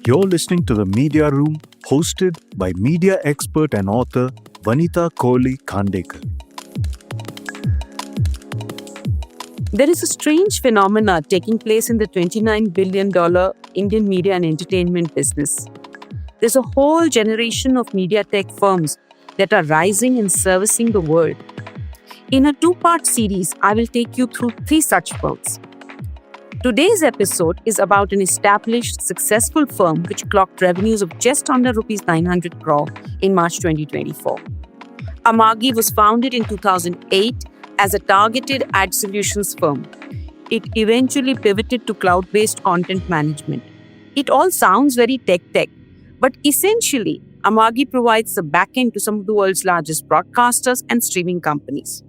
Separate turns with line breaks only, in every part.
You're listening to The Media Room, hosted by media expert and author Vanita Kohli-Khandekar.
There is a strange phenomena taking place in the $29 billion Indian media and entertainment business. There's a whole generation of media tech firms that are rising and servicing the world. In a two-part series, I will take you through 3 such firms. Today's episode is about an established, successful firm which clocked revenues of just under Rs 900 crore in March 2024. Amagi was founded in 2008 as a targeted ad solutions firm. It eventually pivoted to cloud-based content management. It all sounds very tech, but essentially, Amagi provides the backend to some of the world's largest broadcasters and streaming companies.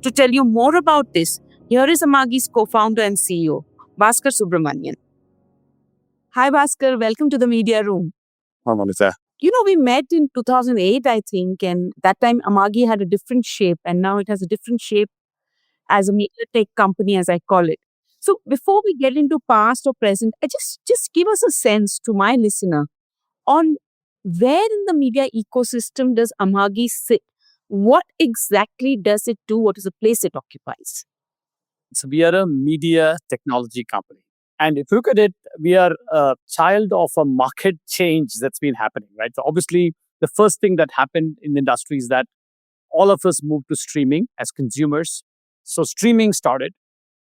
To tell you more about this, here is Amagi's co-founder and CEO, Baskar Subramanian. Hi, Baskar. Welcome to the Media Room.
Hi, Vanita.
We met in 2008, I think, and that time Amagi had a different shape, and now it has a different shape as a media tech company, as I call it. So before we get into past or present, just give us a sense to my listener on where in the media ecosystem does Amagi sit? What exactly does it do? What is the place it occupies?
So we are a media technology company. And if you look at it, we are a child of a market change that's been happening, right? So obviously, the first thing that happened in the industry is that all of us moved to streaming as consumers. So streaming started.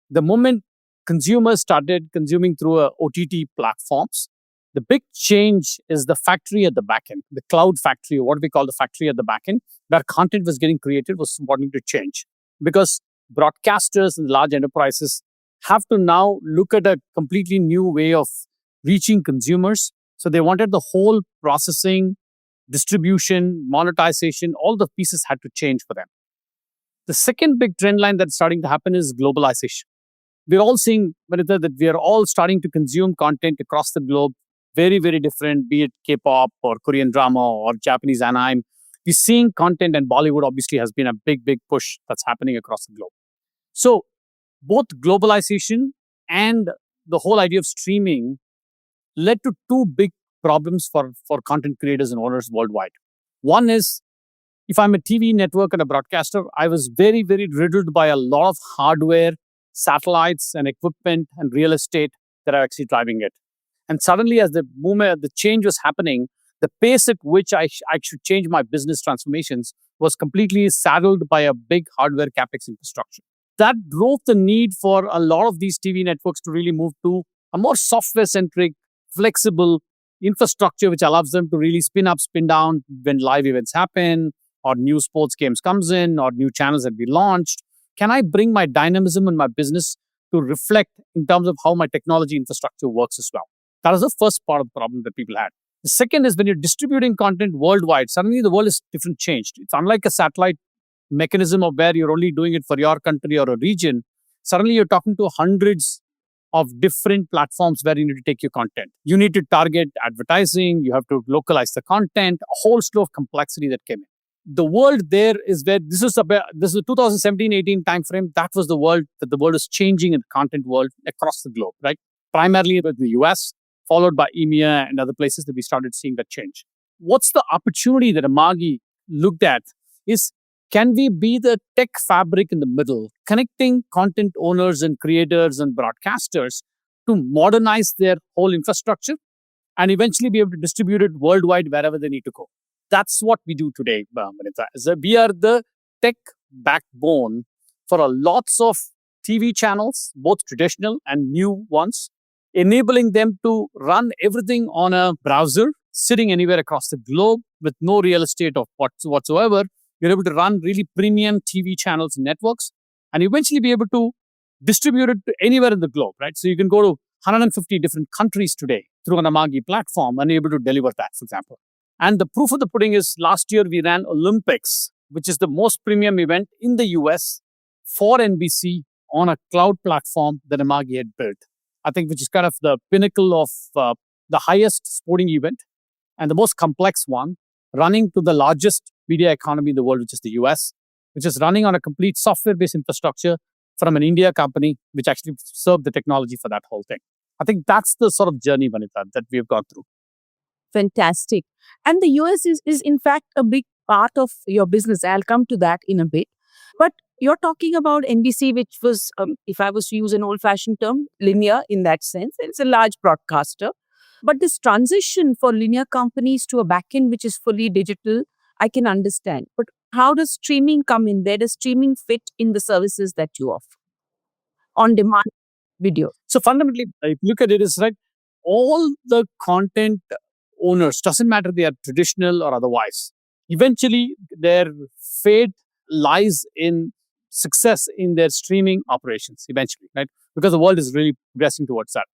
The moment consumers started consuming through OTT platforms, the big change is the factory at the backend, the cloud factory, or what we call the factory at the backend, where content was getting created was wanting to change. Because broadcasters and large enterprises have to now look at a completely new way of reaching consumers. So they wanted the whole processing, distribution, monetization, all the pieces had to change for them. The second big trend line that's starting to happen is globalization. We're all seeing, Vanita, that we are all starting to consume content across the globe, very, very different, be it K-pop or Korean drama or Japanese anime. We're seeing content, and Bollywood obviously has been a big push that's happening across the globe. So both globalization and the whole idea of streaming led to 2 big problems for content creators and owners worldwide. One is, if I'm a TV network and a broadcaster, I was very, very riddled by a lot of hardware, satellites and equipment and real estate that are actually driving it. And suddenly, as the change was happening, the pace at which I should change my business transformations was completely saddled by a big hardware capex infrastructure. That drove the need for a lot of these TV networks to really move to a more software-centric, flexible infrastructure, which allows them to really spin up, spin down when live events happen, or new sports games comes in, or new channels that we launched. Can I bring my dynamism in my business to reflect in terms of how my technology infrastructure works as well? That was the first part of the problem that people had. The second is when you're distributing content worldwide, suddenly the world is different changed. It's unlike a satellite mechanism of where you're only doing it for your country or a region. Suddenly you're talking to hundreds of different platforms where you need to take your content. You need to target advertising. You have to localize the content, a whole slew of complexity that came in. The world there is where this is a 2017-18 timeframe. That was the world that the world is changing in the content world across the globe, right? Primarily with the US, followed by EMEA and other places that we started seeing that change. What's the opportunity that Amagi looked at is, can we be the tech fabric in the middle, connecting content owners and creators and broadcasters to modernize their whole infrastructure and eventually be able to distribute it worldwide wherever they need to go? That's what we do today, Vanita. So we are the tech backbone for lots of TV channels, both traditional and new ones, enabling them to run everything on a browser, sitting anywhere across the globe with no real estate of whatsoever. You're able to run really premium TV channels and networks and eventually be able to distribute it to anywhere in the globe, right? So you can go to 150 different countries today through an Amagi platform and able to deliver that, for example. And the proof of the pudding is last year we ran Olympics, which is the most premium event in the US for NBC on a cloud platform that Amagi had built. I think which is kind of the pinnacle of the highest sporting event and the most complex one, running to the largest media economy in the world, which is the US, which is running on a complete software-based infrastructure from an India company, which actually served the technology for that whole thing. I think that's the sort of journey, Vanita, that we've gone through.
Fantastic. And the US is in fact a big part of your business. I'll come to that in a bit. But you're talking about NBC, which was, if I was to use an old fashioned term, linear in that sense. It's a large broadcaster. But this transition for linear companies to a backend, which is fully digital, I can understand. But how does streaming come in? Where does streaming fit in the services that you offer? On demand video.
So fundamentally, if you look at it, is right, all the content owners, doesn't matter they are traditional or otherwise, eventually their fate lies in success in their streaming operations eventually, right? Because the world is really progressing towards that.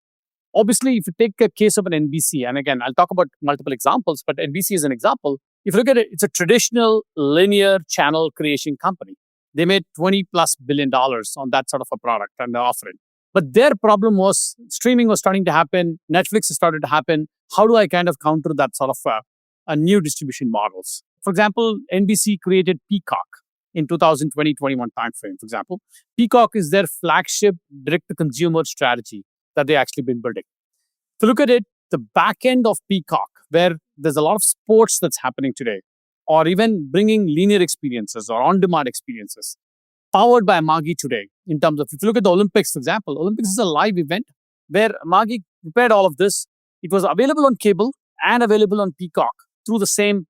Obviously, if you take a case of an NBC, and again, I'll talk about multiple examples, but NBC is an example. If you look at it, it's a traditional linear channel creation company. They made $20+ billion on that sort of a product and they offer it. But their problem was streaming was starting to happen. Netflix has started to happen. How do I kind of counter that sort of a new distribution models? For example, NBC created Peacock in 2020-21 timeframe, for example. Peacock is their flagship direct-to-consumer strategy that they actually been building. If you look at it, the back end of Peacock, where there's a lot of sports that's happening today, or even bringing linear experiences or on-demand experiences, powered by Amagi today, in terms of, if you look at the Olympics, for example, Olympics is a live event where Amagi prepared all of this. It was available on cable and available on Peacock through the same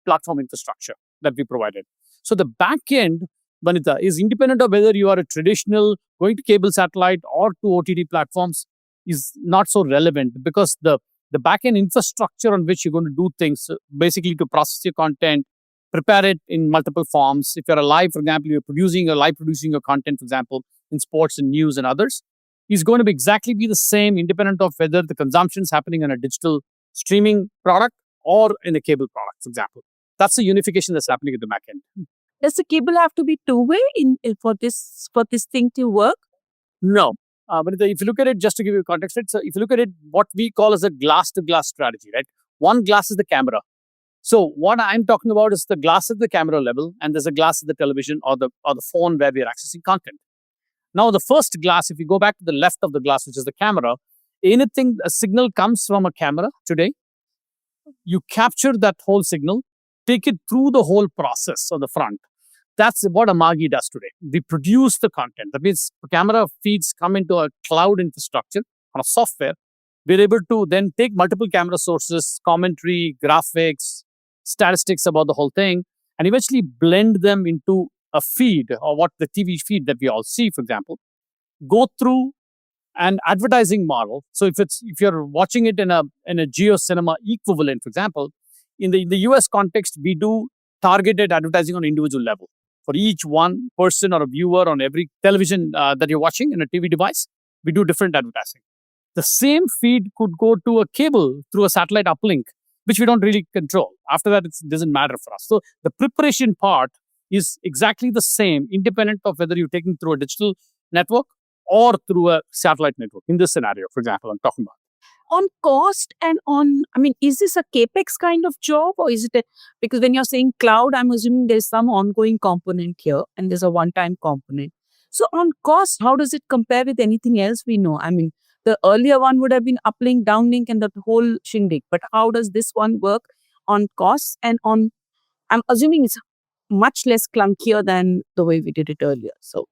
platform infrastructure that we provided. So the back end, Vanita, is independent of whether you are a traditional going to cable satellite or to OTT platforms is not so relevant, because the back-end infrastructure on which you're going to do things, basically to process your content, prepare it in multiple forms. If you're a live, for example, you're producing your content, for example, in sports and news and others, is going to be the same, independent of whether the consumption is happening on a digital streaming product or in a cable product, for example. That's the unification that's happening at the back end.
Does the cable have to be two-way for this thing to work?
No. But if you look at it, just to give you context, right? So if you look at it, what we call as a glass-to-glass strategy, right? One glass is the camera. So what I'm talking about is the glass at the camera level, and there's a glass at the television or the phone where we are accessing content. Now, the first glass, if you go back to the left of the glass, which is the camera, a signal comes from a camera today, you capture that whole signal, take it through the whole process on the front. That's what Amagi does today. We produce the content. That means the camera feeds come into a cloud infrastructure on a software. We're able to then take multiple camera sources, commentary, graphics, statistics about the whole thing, and eventually blend them into a feed, or what the TV feed that we all see, for example, go through an advertising model. So if you're watching it in a Geo Cinema equivalent, for example, in the US context, we do targeted advertising on individual level. For each one person or a viewer on every television that you're watching in a TV device, we do different advertising. The same feed could go to a cable through a satellite uplink, which we don't really control. After that, it doesn't matter for us. So the preparation part is exactly the same, independent of whether you're taking through a digital network or through a satellite network. In this scenario, for example, I'm talking about.
On cost and is this a capex kind of job, or is it because when you're saying cloud, I'm assuming there's some ongoing component here and there's a one-time component. So on cost, how does it compare with anything else we know? The earlier one would have been uplink, downlink, and the whole shindig. But how does this one work on costs and on? I'm assuming it's much less clunkier than the way we did it earlier. So.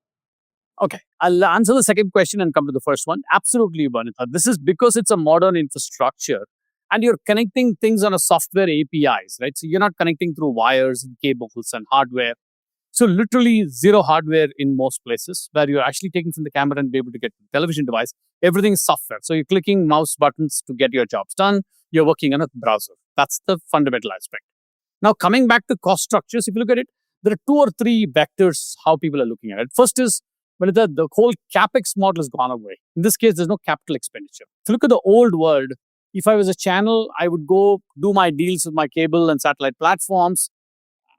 Okay, I'll answer the second question and come to the first one. Absolutely, Vanita. This is because it's a modern infrastructure and you're connecting things on a software APIs, right? So you're not connecting through wires and cables and hardware. So literally zero hardware in most places, where you're actually taking from the camera and be able to get the television device. Everything is software. So you're clicking mouse buttons to get your jobs done. You're working on a browser. That's the fundamental aspect. Now, coming back to cost structures, if you look at it, there are 2 or 3 vectors how people are looking at it. First is, well, the whole capex model has gone away. In this case, there's no capital expenditure. If you look at the old world, if I was a channel, I would go do my deals with my cable and satellite platforms.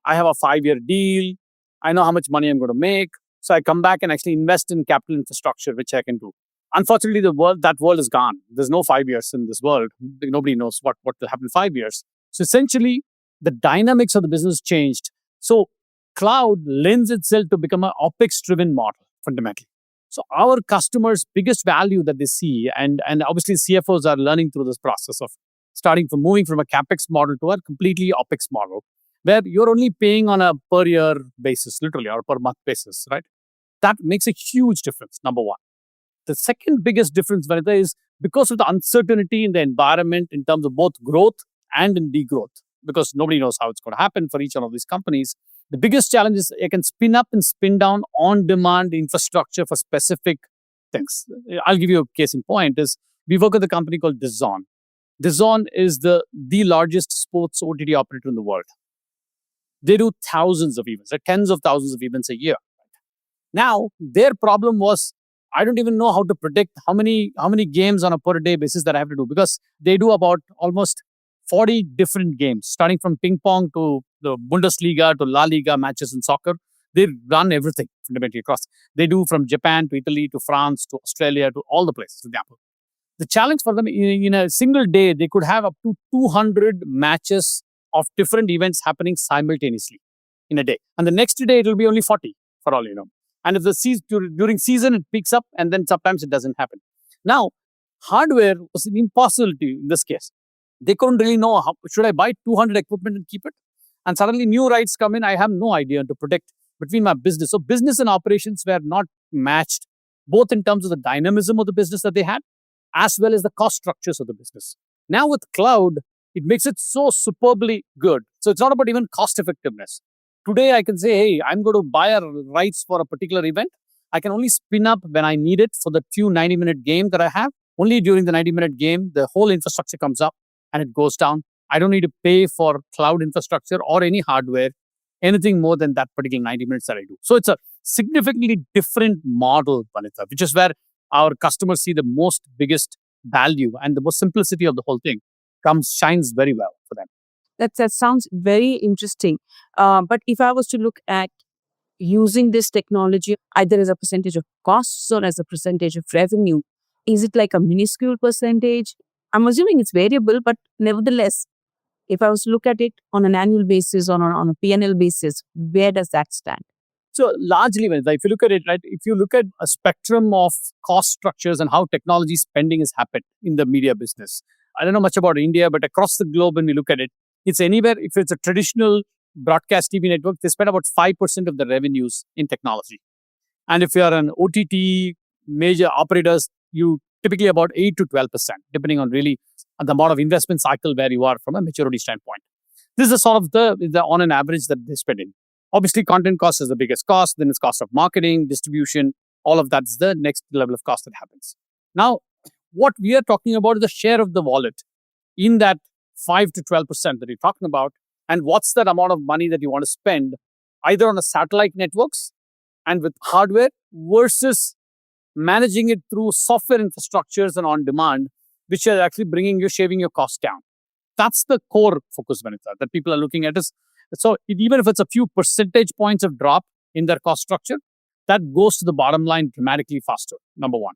I have a 5-year deal. I know how much money I'm going to make. So I come back and actually invest in capital infrastructure, which I can do. Unfortunately, that world is gone. There's no 5 years in this world. Nobody knows what will happen in 5 years. So essentially, the dynamics of the business changed. So cloud lends itself to become an OpEx-driven model, fundamentally. So our customers' biggest value that they see, and obviously CFOs are learning through this process of starting from moving from a capex model to a completely opex model, where you're only paying on a per year basis, literally, or per month basis, right? That makes a huge difference, number one. The second biggest difference, Vanita, is because of the uncertainty in the environment in terms of both growth and in degrowth, because nobody knows how it's going to happen for each one of these companies. The biggest challenge is you can spin up and spin down on-demand infrastructure for specific things. I'll give you a case in point. Is we work with a company called DAZN. DAZN is the largest sports OTT operator in the world. They do thousands of events, tens of thousands of events a year. Now, their problem was, I don't even know how to predict how many games on a per day basis that I have to do, because they do about almost 40 different games, starting from ping pong to the Bundesliga to La Liga matches in soccer. They run everything fundamentally across. They do from Japan to Italy to France to Australia to all the places, for example. The challenge for them in a single day, they could have up to 200 matches of different events happening simultaneously in a day. And the next day, it will be only 40, for all you know. And if the during season, it picks up, and then sometimes it doesn't happen. Now, hardware was an impossibility in this case. They couldn't really know, should I buy 200 equipment and keep it? And suddenly new rights come in. I have no idea to protect between my business. So business and operations were not matched, both in terms of the dynamism of the business that they had, as well as the cost structures of the business. Now with cloud, it makes it so superbly good. So it's not about even cost effectiveness. Today, I can say, hey, I'm going to buy a rights for a particular event. I can only spin up when I need it for the few 90-minute game that I have. Only during the 90-minute game, the whole infrastructure comes up and it goes down. I don't need to pay for cloud infrastructure or any hardware, anything more than that particular 90 minutes that I do. So it's a significantly different model, Vanita, which is where our customers see the most biggest value, and the most simplicity of the whole thing shines very well for them.
That sounds very interesting. But if I was to look at using this technology either as a percentage of costs or as a percentage of revenue, is it like a minuscule percentage? I'm assuming it's variable, but nevertheless, if I was to look at it on an annual basis or on a P&L basis, where does that stand?
So largely, if you look at it, right, if you look at a spectrum of cost structures and how technology spending has happened in the media business, I don't know much about India, but across the globe, when we look at it, it's anywhere, if it's a traditional broadcast TV network, they spend about 5% of the revenues in technology. And if you are an OTT major operators, you typically about 8 to 12%, depending on really the amount of investment cycle where you are from a maturity standpoint. This is sort of the on an average that they spend in. Obviously, content cost is the biggest cost. Then it's cost of marketing, distribution. All of that is the next level of cost that happens. Now, what we are talking about is the share of the wallet in that 5 to 12% that you're talking about. And what's that amount of money that you want to spend either on the satellite networks and with hardware versus managing it through software infrastructures and on demand, which are actually shaving your cost down. That's the core focus, Vanita, that people are looking at. So even if it's a few percentage points of drop in their cost structure, that goes to the bottom line dramatically faster, number one.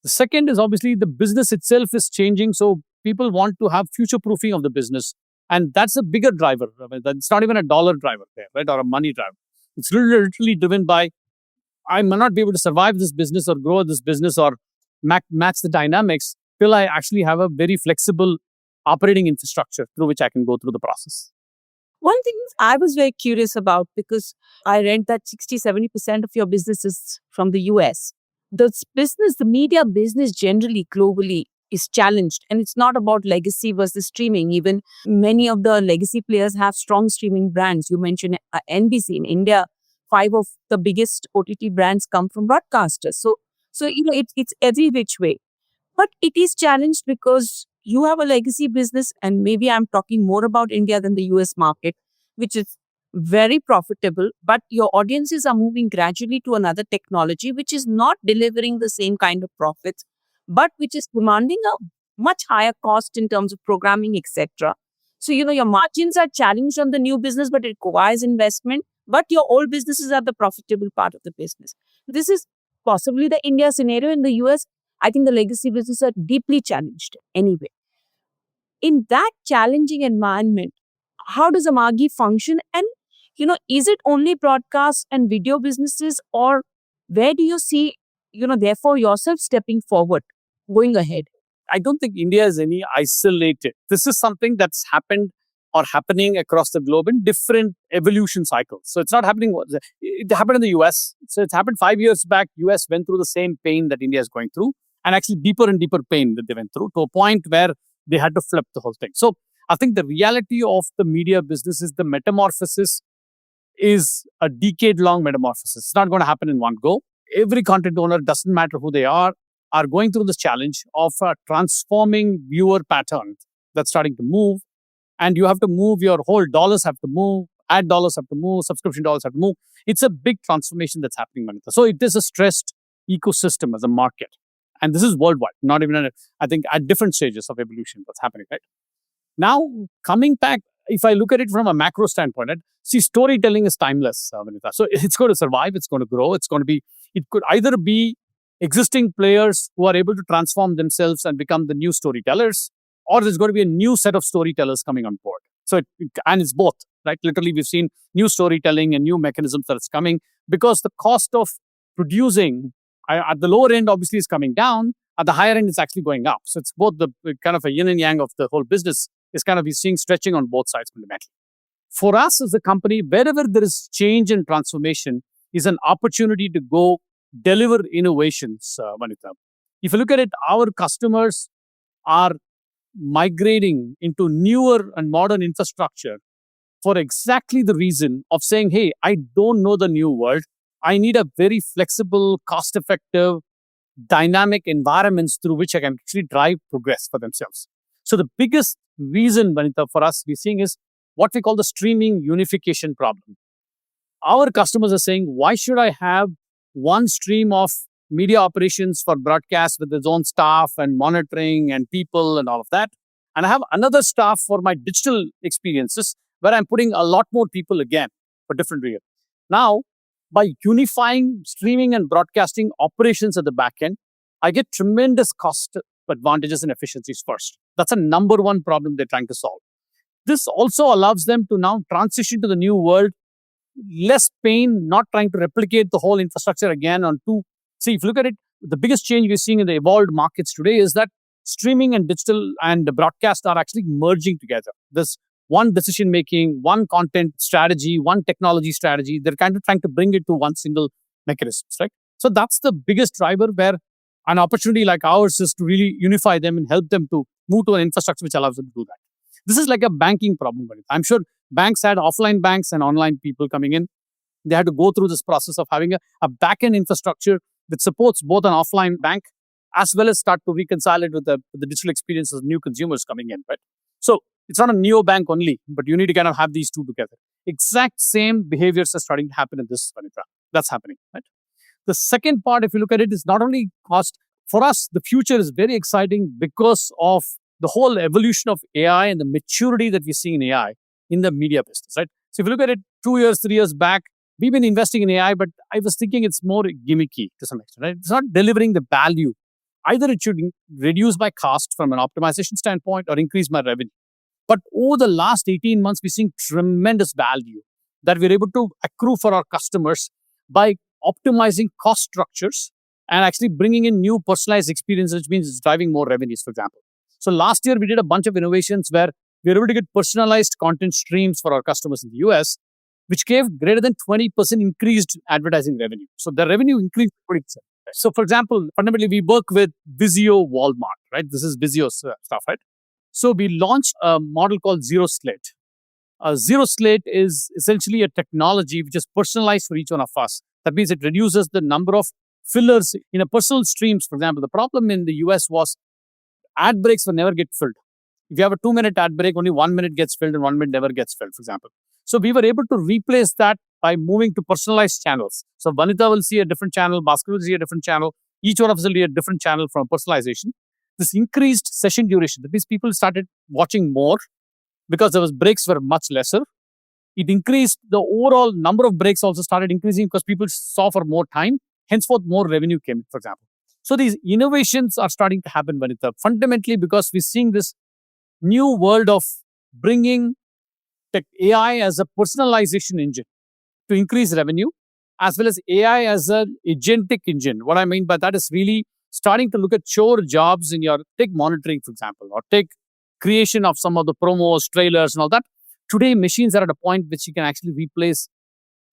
The second is obviously the business itself is changing. So people want to have future proofing of the business. And that's a bigger driver. It's not even a dollar driver there, right? Or a money driver. It's literally driven by, I may not be able to survive this business or grow this business or match the dynamics till I actually have a very flexible operating infrastructure through which I can go through the process.
One thing I was very curious about, because I read that 60-70% of your business is from the US. The media business generally globally is challenged, and it's not about legacy versus streaming. Even many of the legacy players have strong streaming brands. You mentioned NBC in India. 5 of the biggest OTT brands come from broadcasters. So it's every which way. But it is challenged because you have a legacy business, and maybe I'm talking more about India than the US market, which is very profitable, but your audiences are moving gradually to another technology, which is not delivering the same kind of profits, but which is demanding a much higher cost in terms of programming, etc. So, your margins are challenged on the new business, but it requires investment, but your old businesses are the profitable part of the business. This is possibly the India scenario. In the US, I think the legacy businesses are deeply challenged anyway. In that challenging environment, how does Amagi function? And, is it only broadcast and video businesses, or where do you see, therefore yourself stepping forward, going ahead?
I don't think India is any isolated. This is something that's happened or happening across the globe in different evolution cycles. So it's not happening. It happened in the US. So it's happened 5 years back. US went through the same pain that India is going through, and actually deeper and deeper pain that they went through, to a point where they had to flip the whole thing. So I think the reality of the media business is the metamorphosis is a decade-long metamorphosis. It's not going to happen in one go. Every content owner, doesn't matter who they are going through this challenge of transforming viewer patterns that's starting to move. And you have to move, your whole dollars have to move, ad dollars have to move, subscription dollars have to move. It's a big transformation that's happening, Vanita. So it is a stressed ecosystem as a market. And this is worldwide, not even, I think, at different stages of evolution that's happening, right? Now, coming back, if I look at it from a macro standpoint, right? See, storytelling is timeless, Vanita. So it's going to survive, it's going to grow, it could either be existing players who are able to transform themselves and become the new storytellers, or there's going to be a new set of storytellers coming on board. So, and it's both, right? Literally, we've seen new storytelling and new mechanisms that's coming, because the cost of producing at the lower end obviously is coming down. At the higher end, it's actually going up. So it's both the kind of a yin and yang of the whole business is kind of we're seeing stretching on both sides fundamentally. For us as a company, wherever there is change and transformation is an opportunity to go deliver innovations, Vanita. If you look at it, our customers are migrating into newer and modern infrastructure for exactly the reason of saying, hey, I don't know the new world. I need a very flexible, cost-effective, dynamic environments through which I can actually drive progress for themselves. So the biggest reason, Vanita, for us we're seeing is what we call the streaming unification problem. Our customers are saying, why should I have one stream of media operations for broadcast with its own staff and monitoring and people and all of that, and I have another staff for my digital experiences where I'm putting a lot more people again for different reasons. Now, by unifying streaming and broadcasting operations at the back end, I get tremendous cost advantages and efficiencies first. That's a number one problem they're trying to solve. This also allows them to now transition to the new world, less pain, not trying to replicate the whole infrastructure again on two. See, if you look at it, the biggest change we're seeing in the evolved markets today is that streaming and digital and broadcast are actually merging together. There's one decision-making, one content strategy, one technology strategy. They're kind of trying to bring it to one single mechanism, right? So that's the biggest driver, where an opportunity like ours is to really unify them and help them to move to an infrastructure which allows them to do that. This is like a banking problem. I'm sure banks had offline banks and online people coming in. They had to go through this process of having a back-end infrastructure that supports both an offline bank as well as start to reconcile it with the digital experiences of new consumers coming in, right? So it's not a neobank only, but you need to kind of have these two together. Exact same behaviors are starting to happen in this, Vanita. That's happening, right? The second part, if you look at it, is not only cost. For us, the future is very exciting because of the whole evolution of AI and the maturity that we're seeing in AI in the media business, right? So if you look at it 2 years, 3 years back, we've been investing in AI, but I was thinking it's more gimmicky to some extent, right? It's not delivering the value. Either it should reduce my cost from an optimization standpoint or increase my revenue. But over the last 18 months, we're seeing tremendous value that we're able to accrue for our customers by optimizing cost structures and actually bringing in new personalized experiences, which means it's driving more revenues, for example. So last year, we did a bunch of innovations where we were able to get personalized content streams for our customers in the US, which gave greater than 20% increased advertising revenue. So the revenue increased 20%. So for example, fundamentally, we work with Vizio Walmart, right? This is Vizio's stuff, right? So we launched a model called Zero Slate. Zero Slate is essentially a technology which is personalized for each one of us. That means it reduces the number of fillers in a personal streams. For example, the problem in the US was ad breaks will never get filled. If you have a 2-minute ad break, only 1 minute gets filled and 1 minute never gets filled, for example. So we were able to replace that by moving to personalized channels. So Vanita will see a different channel, Baskar will see a different channel. Each one of us will see a different channel from personalization. This increased session duration. That means people started watching more because there was breaks were much lesser. It increased the overall number of breaks also started increasing because people saw for more time. Henceforth, more revenue came, for example. So these innovations are starting to happen, Vanita, fundamentally because we're seeing this new world of bringing tech AI as a personalization engine to increase revenue, as well as AI as an agentic engine. What I mean by that is really starting to look at chore jobs in your, take monitoring, for example, or take creation of some of the promos, trailers, and all that. Today, machines are at a point which you can actually replace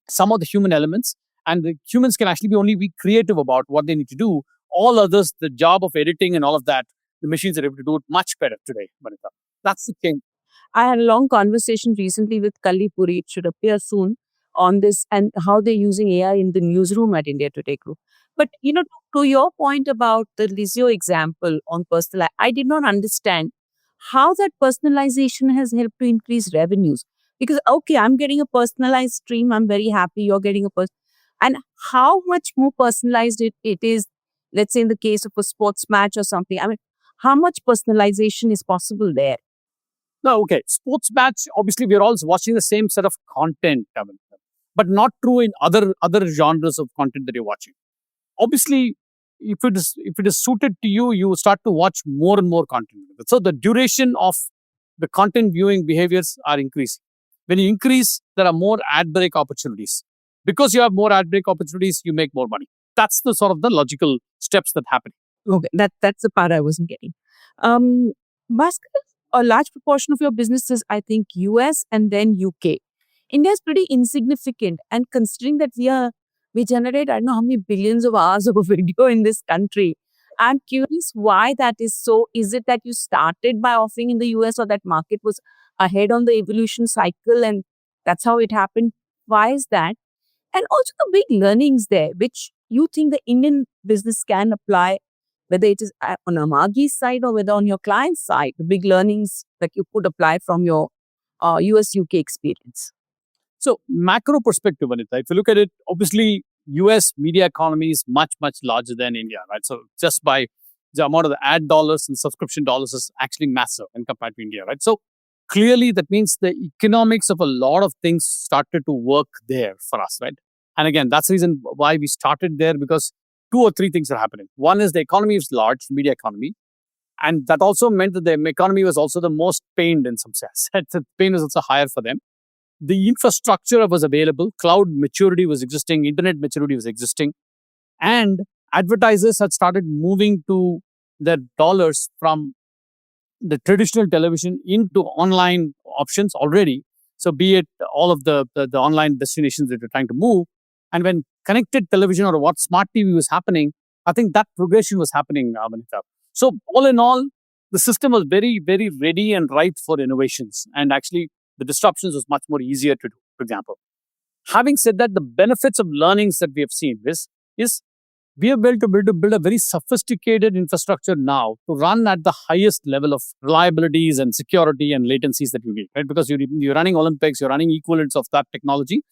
some of the human elements, and the humans can actually only be creative about what they need to do. All others, the job of editing and all of that, the machines are able to do it much better today, Vanita. That's the thing.
I had a long conversation recently with Kalli Puri. It should appear soon on this and how they're using AI in the newsroom at India Today Group. But to your point about the Lizio example on personal, I did not understand how that personalization has helped to increase revenues. Because okay, I'm getting a personalized stream. I'm very happy. You're getting a and how much more personalized it is. Let's say in the case of a sports match or something. I mean, how much personalization is possible there?
No, okay. Sports match, obviously, we're all watching the same set of content, Vanita, but not true in other genres of content that you're watching. Obviously, if it is suited to you, you start to watch more and more content. So the duration of the content viewing behaviors are increasing. When you increase, there are more ad break opportunities. Because you have more ad break opportunities, you make more money. That's the sort of the logical steps that happen.
Okay, that's the part I wasn't getting. Baskar, a large proportion of your business is, I think, US and then UK. India is pretty insignificant, and considering that we generate, I don't know how many billions of hours of video in this country. I'm curious why that is so. Is it that you started by offering in the US, or that market was ahead on the evolution cycle and that's how it happened? Why is that? And also the big learnings there, which you think the Indian business can apply, whether it is on Amagi's side or whether on your client's side, the big learnings that you could apply from your US UK experience.
So macro perspective, Vanita, if you look at it, obviously US media economy is much, much larger than India, right? So just by the amount of the ad dollars and subscription dollars is actually massive in compared to India, right? So clearly that means the economics of a lot of things started to work there for us, right? And again, that's the reason why we started there, because two or three things are happening. One is the economy is large, media economy. And that also meant that the economy was also the most pained in some sense. The pain was also higher for them. The infrastructure was available, cloud maturity was existing, internet maturity was existing, and advertisers had started moving to their dollars from the traditional television into online options already. So be it all of the online destinations that you're trying to move. And when connected television or what smart TV was happening, I think that progression was happening, Vanita. So all in all, the system was very, very ready and ripe for innovations. And actually, the disruptions was much more easier to do, for example. Having said that, the benefits of learnings that we have seen is we are able to build a very sophisticated infrastructure now to run at the highest level of reliabilities and security and latencies that you need, right? Because you're running Olympics, you're running equivalents of that technology.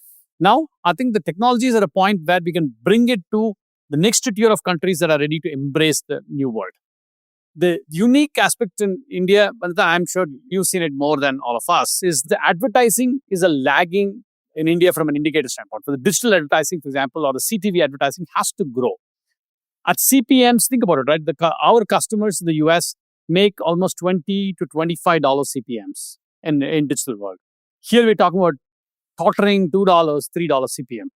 Now, I think the technology is at a point where we can bring it to the next tier of countries that are ready to embrace the new world. The unique aspect in India, I'm sure you've seen it more than all of us, is the advertising is a lagging in India from an indicator standpoint. For the digital advertising, for example, or the CTV advertising has to grow. At CPMs, think about it, right? Our customers in the US make almost $20 to $25 CPMs in digital world. Here we're talking about tottering $2, $3 CPM.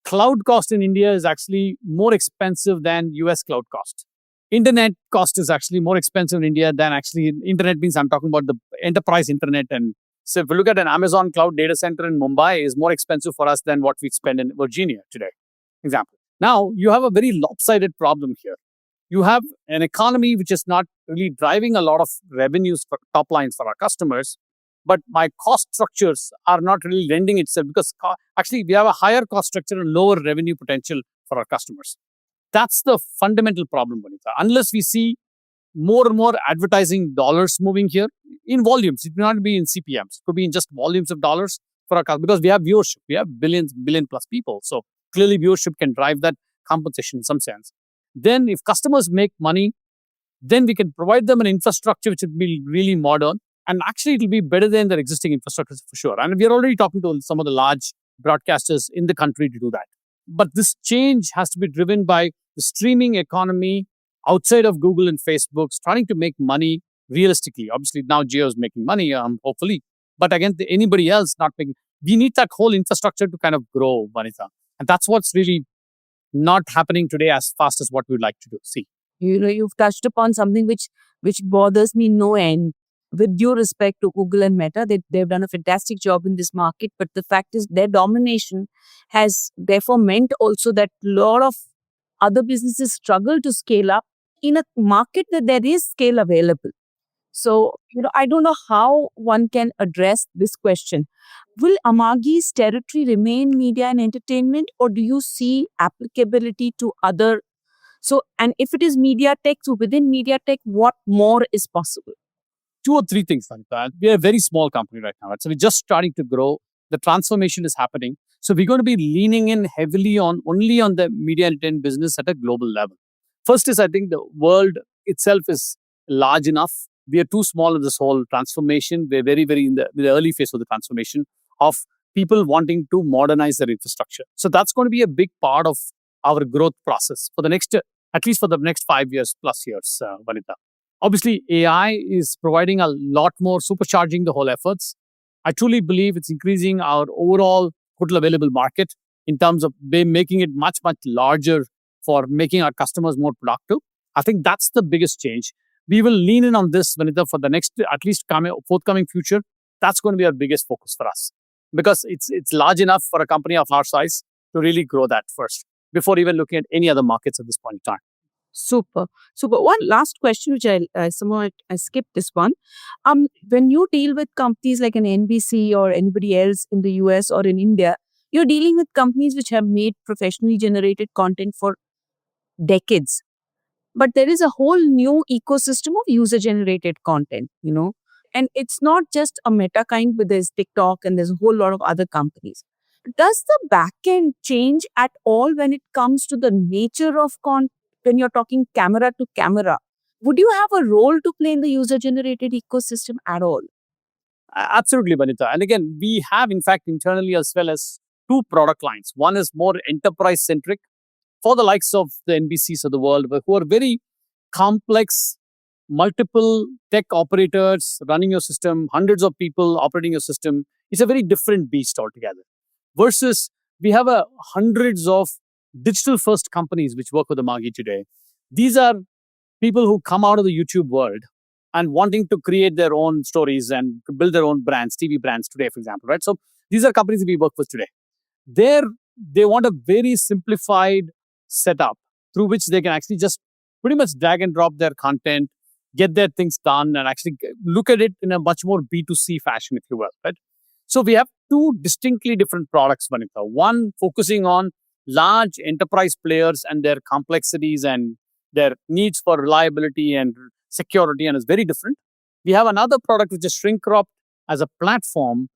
Cloud cost in India is actually more expensive than US cloud cost. Internet cost is actually more expensive in India than actually internet means I'm talking about the enterprise internet. And so if you look at an Amazon cloud data center in Mumbai is more expensive for us than what we spend in Virginia today. Example. Now you have a very lopsided problem here. You have an economy which is not really driving a lot of revenues for top lines for our customers, but my cost structures are not really lending itself because actually we have a higher cost structure and lower revenue potential for our customers. That's the fundamental problem, Vanita. Unless we see more and more advertising dollars moving here in volumes, it may not be in CPMs. It could be in just volumes of dollars for our customers because we have viewership. We have billion plus people. So clearly viewership can drive that compensation in some sense. Then if customers make money, then we can provide them an infrastructure which will be really modern. And actually, it will be better than their existing infrastructure for sure. And we are already talking to some of the large broadcasters in the country to do that. But this change has to be driven by the streaming economy outside of Google and Facebook, starting to make money realistically. Obviously, now Jio is making money, hopefully. But again, anybody else not making, we need that whole infrastructure to kind of grow, Vanita. And that's what's really not happening today as fast as what we'd like to do. See.
You've touched upon something which bothers me no end. With due respect to Google and Meta, they've done a fantastic job in this market, but the fact is their domination has therefore meant also that a lot of other businesses struggle to scale up in a market that there is scale available. So, I don't know how one can address this question. Will Amagi's territory remain media and entertainment, or do you see applicability to other? So, and if it is media tech, so within media tech, what more is possible?
Two or three things, Vanita. We are a very small company right now, right? So we're just starting to grow. The transformation is happening. So we're going to be leaning in heavily on only on the media and entertainment business at a global level. First is I think the world itself is large enough. We are too small in this whole transformation. We're very, very in the early phase of the transformation of people wanting to modernize their infrastructure. So that's going to be a big part of our growth process for the next, at least for the next 5 years plus years, Vanita. Obviously, AI is providing a lot more, supercharging the whole efforts. I truly believe it's increasing our overall total available market in terms of making it much, much larger for making our customers more productive. I think that's the biggest change. We will lean in on this, Vanita, for the next, at least forthcoming future. That's going to be our biggest focus for us because it's large enough for a company of our size to really grow that first before even looking at any other markets at this point in time.
Super, super. One last question, which I skipped this one. When you deal with companies like an NBC or anybody else in the US or in India, you're dealing with companies which have made professionally generated content for decades. But there is a whole new ecosystem of user generated content. And it's not just a meta kind, but there's TikTok and there's a whole lot of other companies. Does the backend change at all when it comes to the nature of content? When you're talking camera to camera, would you have a role to play in the user generated ecosystem at all?
Absolutely, Vanita. And again, we have, in fact, internally as well as two product lines. One is more enterprise centric for the likes of the NBCs of the world, who are very complex, multiple tech operators running your system, hundreds of people operating your system. It's a very different beast altogether. Versus we have hundreds of digital first companies which work with Amagi today. These are people who come out of the YouTube world and wanting to create their own stories and build their own brands, TV brands today, for example, right? So these are companies that we work with today. They want a very simplified setup through which they can actually just pretty much drag and drop their content, get their things done, and actually look at it in a much more B2C fashion, if you will, right? So we have two distinctly different products, Vanita. One focusing on large enterprise players and their complexities and their needs for reliability and security, and is very different. We have another product which is shrink wrapped as a platform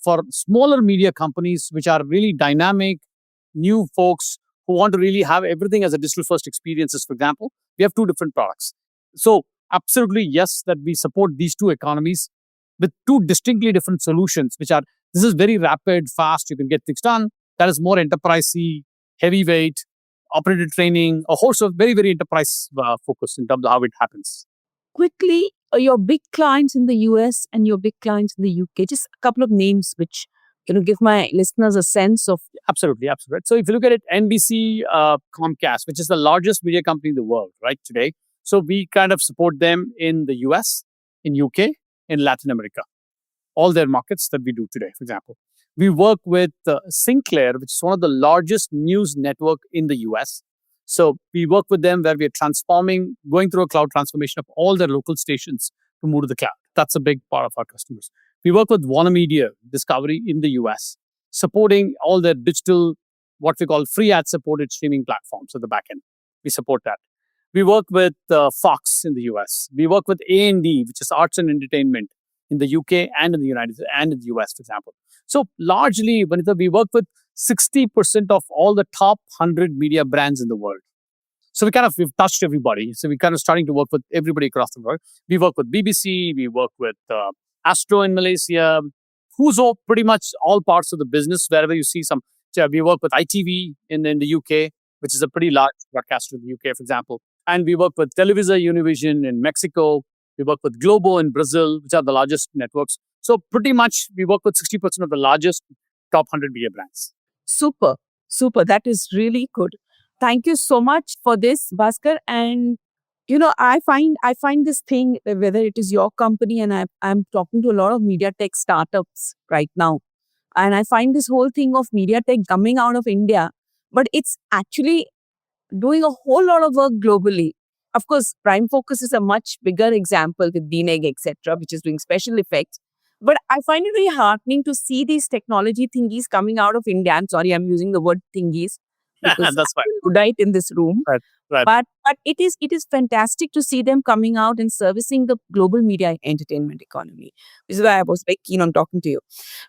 for smaller media companies, which are really dynamic, new folks who want to really have everything as a digital first experiences, for example. We have two different products. So absolutely, yes, that we support these two economies with two distinctly different solutions, this is very rapid, fast, you can get things done. That is more enterprisey, heavyweight, operator training, a host of very, very enterprise focus in terms of how it happens.
Quickly, your big clients in the US and your big clients in the UK, just a couple of names which give my listeners a sense of.
Absolutely. So if you look at it, NBC, Comcast, which is the largest media company in the world, right, today. So we kind of support them in the US, in UK, in Latin America, all their markets that we do today, for example. We work with Sinclair, which is one of the largest news network in the US. So we work with them where we are going through a cloud transformation of all their local stations to move to the cloud. That's a big part of our customers. We work with WarnerMedia Discovery in the US, supporting all their digital, what we call free ad supported streaming platforms at the back end. We support that. We work with Fox in the US. We work with A&D, which is arts and entertainment in the UK and in the United States and in the US, for example. So largely, Vanita, we work with 60% of all the top 100 media brands in the world. So we've touched everybody. So we're kind of starting to work with everybody across the world. We work with BBC, we work with Astro in Malaysia, Fuso, pretty much all parts of the business, wherever you see some. So we work with ITV in the UK, which is a pretty large broadcaster in the UK, for example. And we work with Televisa Univision in Mexico. We work with Globo in Brazil, which are the largest networks. So pretty much we work with 60% of the largest top 100 media brands.
Super. That is really good. Thank you so much for this, Baskar. And I find this thing, whether it is your company, and I'm talking to a lot of media tech startups right now, and I find this whole thing of media tech coming out of India, but it's actually doing a whole lot of work globally. Of course, Prime Focus is a much bigger example with DNEG, etc., which is doing special effects. But I find it very heartening to see these technology thingies coming out of India. I'm sorry, I'm using the word thingies because
That's fine.
I'm Luddite in this room.
Right. Right.
But it is fantastic to see them coming out and servicing the global media entertainment economy. This is why I was very keen on talking to you.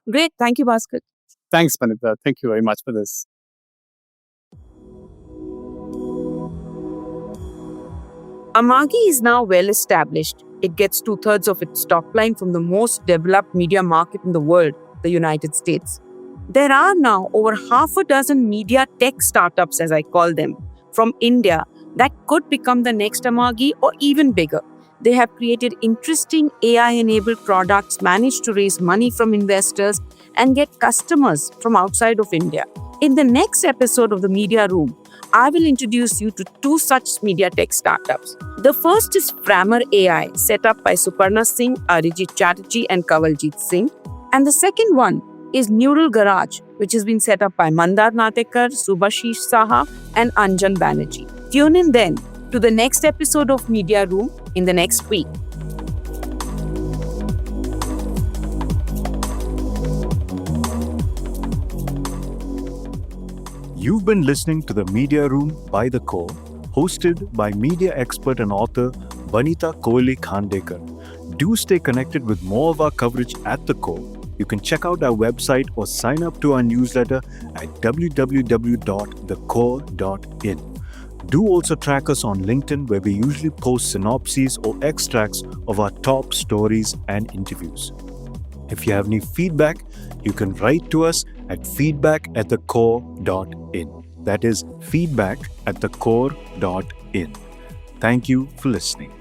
Great. Thank you, Baskar.
Thanks, Vanita. Thank you very much for this.
Amagi is now well established. It gets 2/3 of its top line from the most developed media market in the world, the United States. There are now over half a dozen media tech startups, as I call them, from India that could become the next Amagi or even bigger. They have created interesting AI-enabled products, managed to raise money from investors, and get customers from outside of India. In the next episode of the Media Room, I will introduce you to two such media tech startups. The first is Frammer AI, set up by Suparna Singh, Arijit Chatterjee, and Kawaljit Singh. And the second one is Neural Garage, which has been set up by Mandar Natekar, Subhashish Saha, and Anjan Banerjee. Tune in then to the next episode of Media Room in the next week.
You've been listening to the Media Room by The Core, hosted by media expert and author Vanita Kohli-Khandekar. Do stay connected with more of our coverage at The Core. You can check out our website or sign up to our newsletter at www.thecore.in. Do also track us on LinkedIn, where we usually post synopses or extracts of our top stories and interviews. If you have any feedback, you can write to us at feedback@thecore.in. That is feedback@thecore.in. Thank you for listening.